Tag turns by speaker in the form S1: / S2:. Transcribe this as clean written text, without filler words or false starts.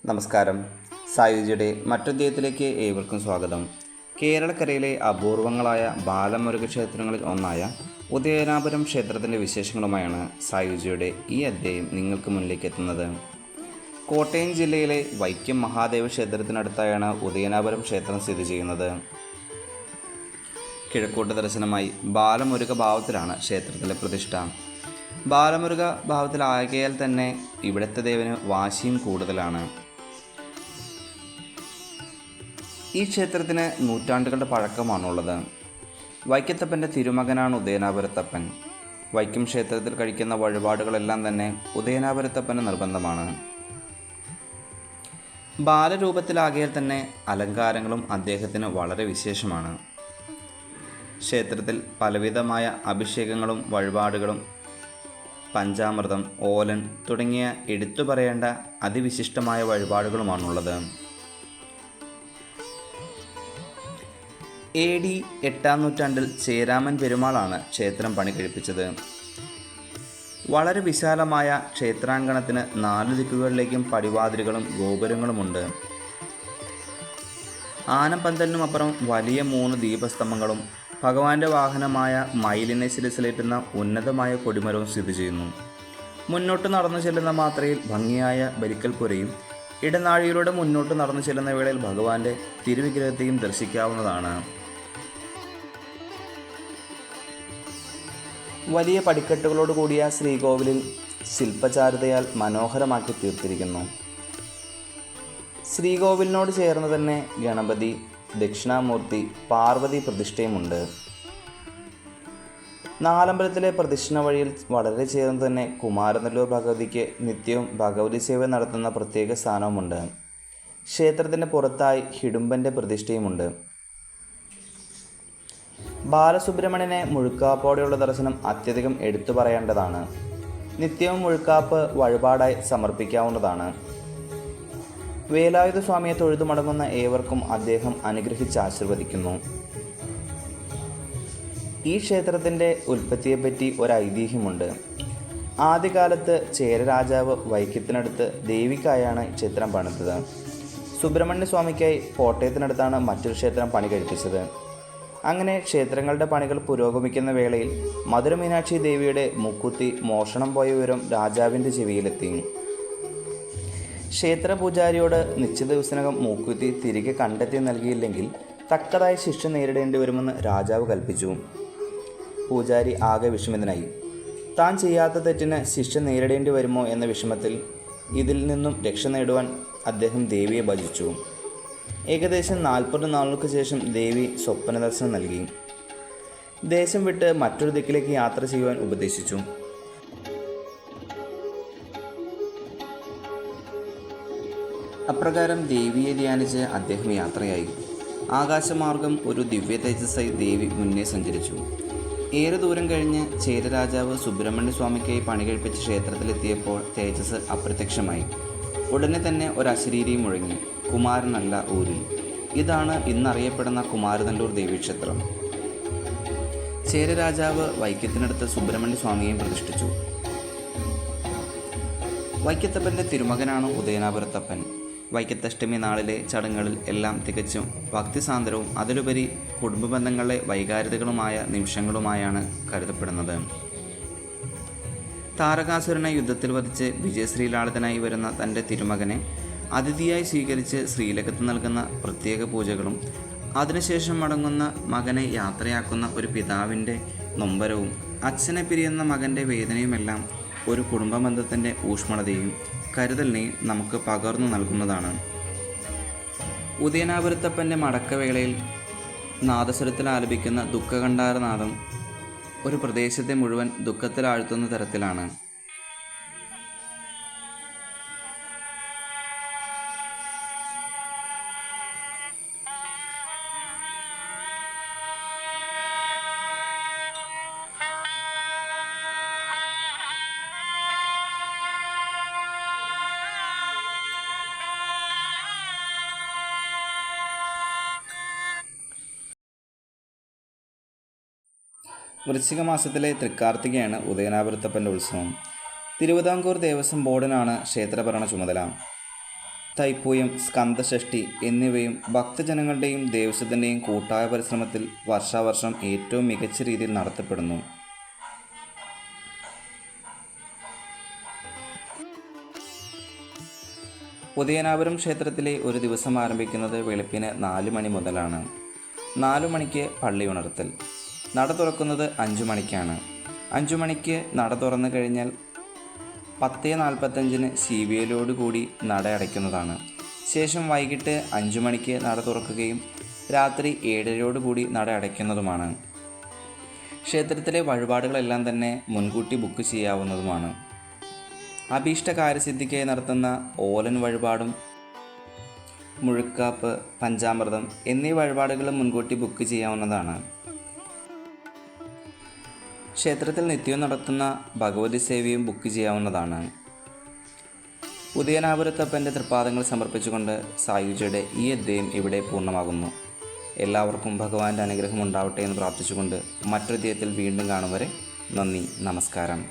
S1: നമസ്കാരം. സായുജിയുടെ മറ്റൊധ്യായത്തിലേക്ക് ഏവർക്കും സ്വാഗതം. കേരളക്കരയിലെ അപൂർവങ്ങളായ ബാലമുരുക ക്ഷേത്രങ്ങളിൽ ഒന്നായ ഉദയനാപുരം ക്ഷേത്രത്തിൻ്റെ വിശേഷങ്ങളുമായാണ് സായുജിയുടെ ഈ അധ്യായം നിങ്ങൾക്ക് മുന്നിലേക്ക് എത്തുന്നത്. കോട്ടയം ജില്ലയിലെ വൈക്കം മഹാദേവ ക്ഷേത്രത്തിനടുത്തായാണ് ഉദയനാപുരം ക്ഷേത്രം സ്ഥിതി ചെയ്യുന്നത്. കിഴക്കോട്ട് ദർശനമായി ബാലമുരുക ഭാവത്തിലാണ് ക്ഷേത്രത്തിലെ പ്രതിഷ്ഠ. ബാലമുരുക ഭാവത്തിലാകിയാൽ തന്നെ ഇവിടുത്തെ ദേവന് വാശിയും കൂടുതലാണ്. ഈ ക്ഷേത്രത്തിന് നൂറ്റാണ്ടുകളുടെ പഴക്കമാണുള്ളത്. വൈക്കത്തപ്പൻ്റെ തിരുമകനാണ് ഉദയനാപുരത്തപ്പൻ. വൈക്കം ക്ഷേത്രത്തിൽ കഴിക്കുന്ന വഴിപാടുകളെല്ലാം തന്നെ ഉദയനാപുരത്തപ്പന് നിർബന്ധമാണ്. ബാലരൂപത്തിലാകിയാൽ തന്നെ അലങ്കാരങ്ങളും അദ്ദേഹത്തിന് വളരെ വിശേഷമാണ്. ക്ഷേത്രത്തിൽ പലവിധമായ അഭിഷേകങ്ങളും വഴിപാടുകളും പഞ്ചാമൃതം, ഓലൻ തുടങ്ങിയ എടുത്തു പറയേണ്ട അതിവിശിഷ്ടമായ വഴിപാടുകളുമാണുള്ളത്. AD 8-ാം നൂറ്റാണ്ടിൽ ചേരാമൻ പെരുമാളാണ് ക്ഷേത്രം പണി കഴിപ്പിച്ചത്. വളരെ വിശാലമായ ക്ഷേത്രാങ്കണത്തിന് 4 ദിക്കുകളിലേക്കും പടിവാതിലുകളും ഗോപുരങ്ങളുമുണ്ട്. ആനപ്പന്തലിനുമപ്പുറം വലിയ 3 ദീപസ്തംഭങ്ങളും ഭഗവാന്റെ വാഹനമായ മയിലിനെ ശിരസിലേറ്റുന്ന ഉന്നതമായ കൊടിമരവും സ്ഥിതി ചെയ്യുന്നു. മുന്നോട്ട് നടന്നു ചെല്ലുന്ന മാത്രയിൽ ഭംഗിയായ ബലിക്കൽപ്പുരയും ഇടനാഴിയിലൂടെ മുന്നോട്ട് നടന്നു ചെല്ലുന്ന വേളയിൽ ഭഗവാന്റെ തിരുവിഗ്രഹത്തെയും ദർശിക്കാവുന്നതാണ്. വലിയ പടിക്കെട്ടുകളോട് കൂടിയ ശ്രീകോവിലിൽ ശില്പചാരുതയാൽ മനോഹരമാക്കി തീർത്തിരിക്കുന്നു. ശ്രീകോവിലിനോട് ചേർന്ന് തന്നെ ഗണപതി, ദക്ഷിണാമൂർത്തി, പാർവതി പ്രതിഷ്ഠയുമുണ്ട്. നാലമ്പലത്തിലെ പ്രദക്ഷിണ വഴിയിൽ വളരെ ചേർന്ന് തന്നെ കുമാരനെല്ലൂർ ഭഗവതിക്ക് നിത്യവും ഭഗവതി സേവ നടത്തുന്ന പ്രത്യേക സ്ഥാനവുമുണ്ട്. ക്ഷേത്രത്തിൻ്റെ പുറത്തായി ഹിഡുംബൻ്റെ പ്രതിഷ്ഠയുമുണ്ട്. ബാലസുബ്രഹ്മണ്യനെ മുഴുക്കാപ്പോടെയുള്ള ദർശനം അത്യധികം എടുത്തു പറയേണ്ടതാണ്. നിത്യവും മുഴുക്കാപ്പ് വഴിപാടായി സമർപ്പിക്കാവുന്നതാണ്. വേലായുധ സ്വാമിയെ തൊഴുതു മടങ്ങുന്ന ഏവർക്കും അദ്ദേഹം അനുഗ്രഹിച്ച് ആശീർവദിക്കുന്നു. ഈ ക്ഷേത്രത്തിൻ്റെ ഉൽപ്പത്തിയെപ്പറ്റി ഒരു ഐതിഹ്യമുണ്ട്. ആദ്യകാലത്ത് ചേര രാജാവ് വൈക്കത്തിനടുത്ത് ദേവിക്കായാണ് ക്ഷേത്രം പണിതത്. സുബ്രഹ്മണ്യ സ്വാമിക്കായി കോട്ടയത്തിനടുത്താണ് മറ്റൊരു ക്ഷേത്രം പണി കഴിപ്പിച്ചത്. അങ്ങനെ ക്ഷേത്രങ്ങളുടെ പണികൾ പുരോഗമിക്കുന്ന വേളയിൽ മധുരമീനാക്ഷി ദേവിയുടെ മുക്കുത്തി മോഷണം പോയ വിവരം രാജാവിൻ്റെ ചെവിയിലെത്തി. ക്ഷേത്ര പൂജാരിയോട് നിശ്ചിത ദിവസത്തിനകം മൂക്കുത്തി തിരികെ കണ്ടെത്തി നൽകിയില്ലെങ്കിൽ തക്കതായ ശിക്ഷ നേരിടേണ്ടി വരുമെന്ന് രാജാവ് കൽപ്പിച്ചു. പൂജാരി ആകെ വിഷമിതനായി. താൻ ചെയ്യാത്ത തെറ്റിന് ശിക്ഷ നേരിടേണ്ടി വരുമോ എന്ന വിഷമത്തിൽ ഇതിൽ നിന്നും രക്ഷ നേടുവാൻ അദ്ദേഹം ദേവിയെ ഭജിച്ചു. ഏകദേശം 40 നാളുകൾക്ക് ശേഷം ദേവി സ്വപ്ന ദർശനം നൽകി. ദേശം വിട്ട് മറ്റൊരു ദിക്കിലേക്ക് യാത്ര ചെയ്യുവാൻ ഉപദേശിച്ചു. അപ്രകാരം ദേവിയെ ധ്യാനിച്ച് അദ്ദേഹം യാത്രയായി. ആകാശമാർഗം ഒരു ദിവ്യ തേജസ്സായി ദേവി മുന്നേ സഞ്ചരിച്ചു. ഏറെ ദൂരം കഴിഞ്ഞ് ചേരരാജാവ് സുബ്രഹ്മണ്യ സ്വാമിക്കായി പണി കഴിപ്പിച്ച ക്ഷേത്രത്തിലെത്തിയപ്പോൾ തേജസ് അപ്രത്യക്ഷമായി. ഉടനെ തന്നെ ഒരു അശരീരിയും മുഴങ്ങി. കുമാരനല്ല ഊരിൽ. ഇതാണ് ഇന്നറിയപ്പെടുന്ന കുമാരനെല്ലൂർ ദേവീക്ഷേത്രം. ചേരരാജാവ് വൈക്കത്തിനടുത്ത് സുബ്രഹ്മണ്യ സ്വാമിയെയും പ്രതിഷ്ഠിച്ചു. വൈക്കത്തപ്പൻ്റെ തിരുമകനാണ് ഉദയനാപുരത്തപ്പൻ. വൈക്കത്തഷ്ടമി നാളിലെ ചടങ്ങുകളിൽ എല്ലാം തികച്ചും ഭക്തിസാന്ദ്രവും അതിലുപരി കുടുംബ ബന്ധങ്ങളിലെ വൈകാരികങ്ങളുമായ നിമിഷങ്ങളുമായാണ് കരുതപ്പെടുന്നത്. താരകാസുരനെ യുദ്ധത്തിൽ വധിച്ച് വിജയശ്രീലാളിതനായി വരുന്ന തൻ്റെ തിരുമകനെ അതിഥിയായി സ്വീകരിച്ച് ശ്രീലകത്ത് നൽകുന്ന പ്രത്യേക പൂജകളും അതിനുശേഷം മടങ്ങുന്ന മകനെ യാത്രയാക്കുന്ന ഒരു പിതാവിൻ്റെ നൊമ്പരവും അച്ഛനെ പിരിയുന്ന മകൻ്റെ വേദനയുമെല്ലാം ഒരു കുടുംബബന്ധത്തിൻ്റെ ഊഷ്മളതയും കരുതലിനെയും നമുക്ക് പകർന്നു നൽകുന്നതാണ്. ഉദയനാപുരത്തപ്പൻ്റെ മടക്കവേളയിൽ നാദസ്വരത്തിൽ ആലപിക്കുന്ന ദുഃഖകണ്ഠാരനാദം ഒരു പ്രദേശത്തെ മുഴുവൻ ദുഃഖത്തിലാഴ്ത്തുന്ന തരത്തിലാണ്. വൃശ്ചിക മാസത്തിലെ തൃക്കാർത്തികയാണ് ഉദയനാപുരത്തപ്പൻ്റെ ഉത്സവം. തിരുവിതാംകൂർ ദേവസ്വം ബോർഡിനാണ് ക്ഷേത്രഭരണ ചുമതല. തൈപ്പൂയം, സ്കന്ദഷഷ്ഠി എന്നിവയും ഭക്തജനങ്ങളുടെയും ദേവസ്വത്തിൻ്റെയും കൂട്ടായ പരിശ്രമത്തിൽ വർഷാവർഷം ഏറ്റവും മികച്ച രീതിയിൽ നടത്തപ്പെടുന്നു. ഉദയനാപുരം ക്ഷേത്രത്തിലെ ഒരു ദിവസം ആരംഭിക്കുന്നത് വെളുപ്പിന് 4 മണി മുതലാണ്. 4 മണിക്ക് പള്ളി ഉണർത്തൽ. നട തുറക്കുന്നത് 5 മണിക്കാണ്. 5 മണിക്ക് നട തുറന്നു കഴിഞ്ഞാൽ 10:45 ശീവേലിയോടുകൂടി നട അടയ്ക്കുന്നതാണ്. ശേഷം വൈകിട്ട് 5 മണിക്ക് നട തുറക്കുകയും രാത്രി 7:30 നട അടയ്ക്കുന്നതുമാണ്. ക്ഷേത്രത്തിലെ വഴിപാടുകളെല്ലാം തന്നെ മുൻകൂട്ടി ബുക്ക് ചെയ്യാവുന്നതുമാണ്. അഭീഷ്ട കാര്യസിദ്ധിക്കായി നടത്തുന്ന ഓലൻ വഴിപാടും മുഴുക്കാപ്പ്, പഞ്ചാമൃതം എന്നീ വഴിപാടുകളും മുൻകൂട്ടി ബുക്ക് ചെയ്യാവുന്നതാണ്. ക്ഷേത്രത്തിൽ നിത്യവും നടത്തുന്ന ഭഗവതി സേവയും ബുക്ക് ചെയ്യാവുന്നതാണ്. ഉദയനാപുരത്തപ്പൻ്റെ തൃപ്പാദങ്ങൾ സമർപ്പിച്ചുകൊണ്ട് സായുജ്യയുടെ ഈ അധ്യായം ഇവിടെ പൂർണ്ണമാകുന്നു. എല്ലാവർക്കും ഭഗവാന്റെ അനുഗ്രഹം ഉണ്ടാവട്ടെ എന്ന് പ്രാർത്ഥിച്ചുകൊണ്ട് മറ്റൊരു അധ്യായത്തിൽ വീണ്ടും കാണും വരെ നന്ദി, നമസ്കാരം.